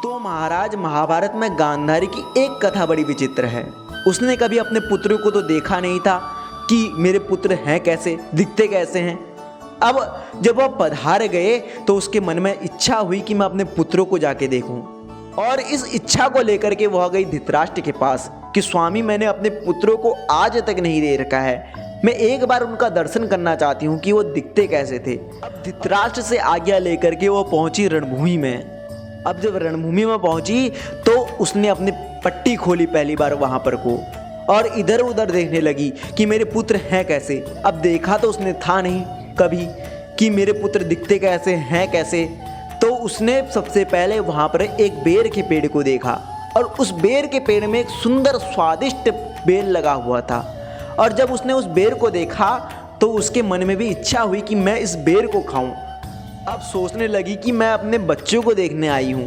तो महाराज, महाभारत में गांधारी की एक कथा बड़ी विचित्र है। उसने कभी अपने पुत्र को तो देखा नहीं था कि मेरे पुत्र हैं कैसे, दिखते कैसे हैं। अब जब वह पधार गए तो उसके मन में इच्छा हुई कि मैं अपने पुत्रों को जाके देखूं, और इस इच्छा को लेकर के वह गई धृतराष्ट्र के पास कि स्वामी, मैंने अपने पुत्रों को आज तक नहीं दे रखा है, मैं एक बार उनका दर्शन करना चाहती हूँ कि वो दिखते कैसे थे। अब धृतराष्ट्र से आज्ञा लेकर के वो पहुंची रणभूमि में। अब जब रणभूमि में पहुंची तो उसने अपनी पट्टी खोली पहली बार वहां पर को, और इधर उधर देखने लगी कि मेरे पुत्र हैं कैसे। अब देखा तो उसने था नहीं कभी कि मेरे पुत्र दिखते कैसे हैं कैसे। तो उसने सबसे पहले वहां पर एक बेर के पेड़ को देखा, और उस बेर के पेड़ में एक सुंदर स्वादिष्ट बेर लगा हुआ था। और जब उसने उस बेर को देखा तो उसके मन में भी इच्छा हुई कि मैं इस बेर को खाऊं। अब सोचने लगी कि मैं अपने बच्चों को देखने आई हूं।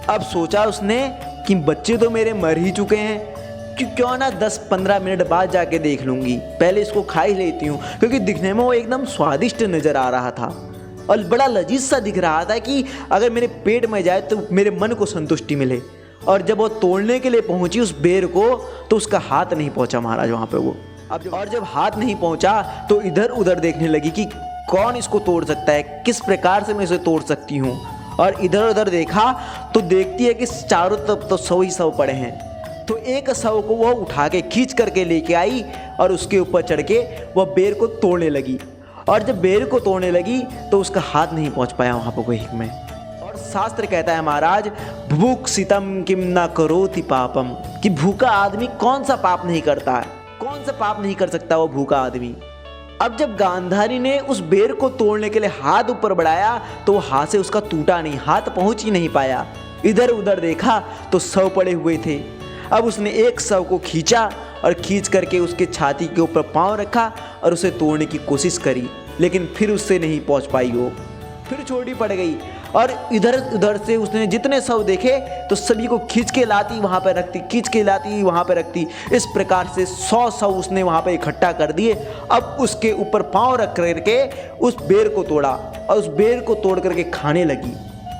अब सोचा उसने कि बच्चे तो मेरे मर ही चुके हैं, क्यों ना 10-15 मिनट बाद जाके देख लूंगी, पहले इसको खा ही लेती हूँ, क्योंकि दिखने में वो एकदम स्वादिष्ट नजर आ रहा था और बड़ा लजीज सा दिख रहा था कि अगर मेरे पेट में जाए तो मेरे मन को संतुष्टि मिले। और जब वो तोड़ने के लिए पहुंची उस बेर को तो उसका हाथ नहीं पहुंचा महाराज वहां पे वो। और जब हाथ नहीं पहुंचा तो इधर उधर देखने लगी कि कौन इसको तोड़ सकता है, किस प्रकार से मैं इसे तोड़ सकती हूँ। और इधर उधर देखा तो देखती है कि चारों तरफ तो 100 ही 100 पड़े हैं। तो एक 100 को वह उठा के खींच करके लेके आई और उसके ऊपर चढ़ के वह बेर को तोड़ने लगी। और जब बेर को तोड़ने लगी तो उसका हाथ नहीं पहुंच पाया वहां पर कोई हिक में। और शास्त्र कहता है महाराज, भूख सितम किम न करोति पापम, कि भूखा आदमी कौन सा पाप नहीं करता है, कौन सा पाप नहीं कर सकता वो भूखा आदमी। अब जब गांधारी ने उस बेर को तोड़ने के लिए हाथ ऊपर बढ़ाया तो वो हाथ से उसका टूटा नहीं, हाथ पहुंच ही नहीं पाया। इधर उधर देखा तो 100 पड़े हुए थे। अब उसने एक 100 को खींचा और खींच करके उसके छाती के ऊपर पांव रखा और उसे तोड़ने की कोशिश करी, लेकिन फिर उससे नहीं पहुंच पाई वो, फिर छोटी पड़ गई। और इधर उधर से उसने जितने 100 देखे तो सभी को खींच के लाती वहां पर रखती, खींच के लाती वहां पर रखती। इस प्रकार से 100 उसने वहां पर इकट्ठा कर दिए। अब उसके ऊपर पांव रख करके उस बेर को तोड़ा और उस बेर को तोड़ करके खाने लगी,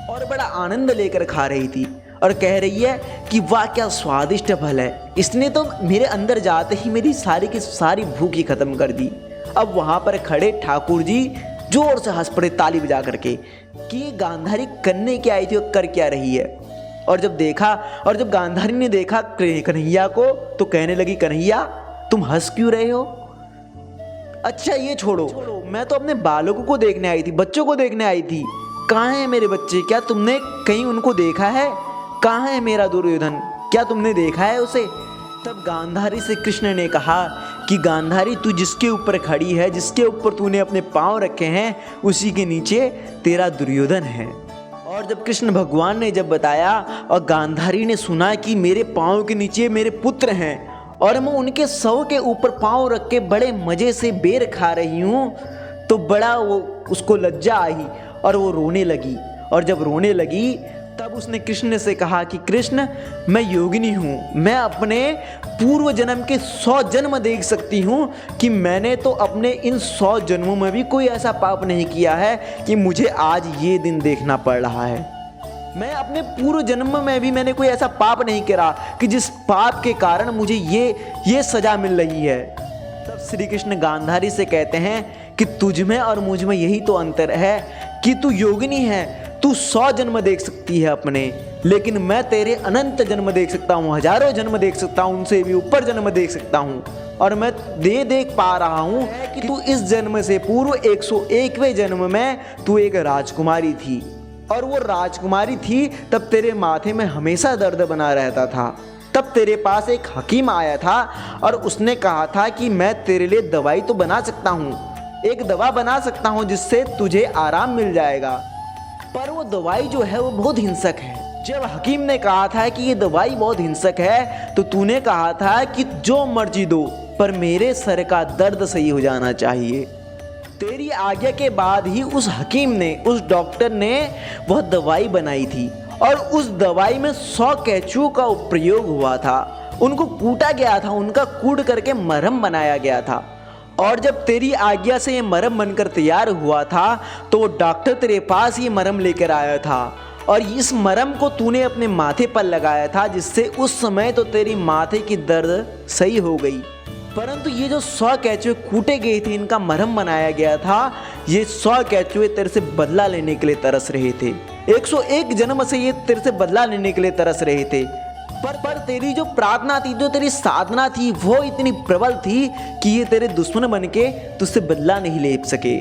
और बड़ा आनंद लेकर खा रही थी। और कह रही है कि वाह क्या स्वादिष्ट फल है, इसने तो मेरे अंदर जाते ही मेरी सारी की सारी भूख ही खत्म कर दी। अब वहां पर खड़े ठाकुर जी जोर से हंस पड़े ताली बजा करके कि ये गांधारी करने क्या आई थी और कर क्या रही है। और जब गांधारी ने देखा कन्हैया को तो कहने लगी, कन्हैया तुम हंस क्यों रहे हो? अच्छा ये छोड़ो, मैं तो अपने बालकों को देखने आई थी, बच्चों को देखने आई थी। कहाँ हैं मेरे बच्चे? क्या तुमने कहीं उनको देखा है? कहाँ है मेरा दुर्योधन? क्या तुमने देखा है उसे? तब गांधारी से कृष्ण ने कहा कि गांधारी, तू जिसके ऊपर खड़ी है, जिसके ऊपर तूने अपने पांव रखे हैं, उसी के नीचे तेरा दुर्योधन है। और जब कृष्ण भगवान ने जब बताया और गांधारी ने सुना कि मेरे पांव के नीचे मेरे पुत्र हैं और मैं उनके 100 के ऊपर पांव रख के बड़े मजे से बेर खा रही हूँ, तो बड़ा वो उसको लज्जा आई और वो रोने लगी। और जब रोने लगी तब उसने कृष्ण से कहा कि कृष्ण, मैं योगिनी हूँ, मैं अपने पूर्व जन्म के 100 जन्म देख सकती हूँ कि मैंने तो अपने इन 100 जन्मों में भी कोई ऐसा पाप नहीं किया है कि मुझे आज ये दिन देखना पड़ रहा है। मैं अपने पूर्व जन्म में भी मैंने कोई ऐसा पाप नहीं करा कि जिस पाप के कारण मुझे ये सजा मिल रही है। तब श्री कृष्ण गांधारी से कहते हैं कि तुझ में और मुझ में यही तो अंतर है कि तू योगिनी है, तू 100 जन्म देख सकती है अपने, लेकिन मैं तेरे अनंत जन्म देख सकता हूँ, हजारों जन्म देख सकता हूँ, उनसे भी ऊपर जन्म देख सकता हूँ। और मैं देख पा रहा हूँ कि तू इस जन्म से पूर्व 101वें जन्म में तू एक राजकुमारी थी, और वो राजकुमारी थी तब तेरे माथे में हमेशा दर्द बना रहता था। तब तेरे पास एक हकीम आया था और उसने कहा था कि मैं तेरे लिए दवाई तो बना सकता हूँ, एक दवा बना सकता हूँ जिससे तुझे आराम मिल जाएगा, पर वो दवाई जो है वो बहुत हिंसक है। जब हकीम ने कहा था कि ये दवाई बहुत हिंसक है तो तूने कहा था कि जो मर्जी दो, पर मेरे सर का दर्द सही हो जाना चाहिए। तेरी आज्ञा के बाद ही उस हकीम ने, उस डॉक्टर ने वह दवाई बनाई थी, और उस दवाई में 100 कैंचुओं का प्रयोग हुआ था, उनको कूटा गया था, उनका कूट करके मरहम बनाया गया था। और जब तेरी आज्ञा से ये मरहम बनकर तैयार हुआ था तो वो डॉक्टर तेरे पास ये मरहम लेकर आया था, और इस मरहम को तूने अपने माथे पर लगाया था, जिससे उस समय तो तेरी माथे की दर्द सही हो गई, परंतु ये जो 100 केंचुए कूटे गए थे, इनका मरहम बनाया गया था। ये 100 केंचुए तेरे से बदला लेने के लिए तरस रहे थे। 101 जन्म से ये तेरे से बदला लेने के लिए तरस रहे थे, पर तेरी जो प्रार्थना थी, जो तेरी साधना थी, वो इतनी प्रबल थी कि ये तेरे दुश्मन बन के तुझसे बदला नहीं ले सके।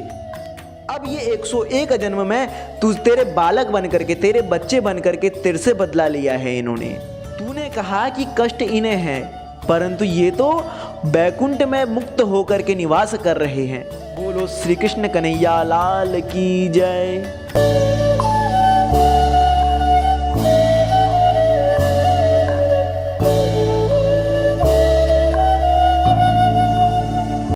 अब ये 101 जन्म में तू तेरे बालक बन करके, तेरे बच्चे बन करके तेरे से बदला लिया है इन्होंने। तूने कहा कि कष्ट इन्हें है, परंतु ये तो बैकुंठ में मुक्त होकर के निवास कर रहे हैं। बोलो श्री कृष्ण कन्हैया लाल की जय।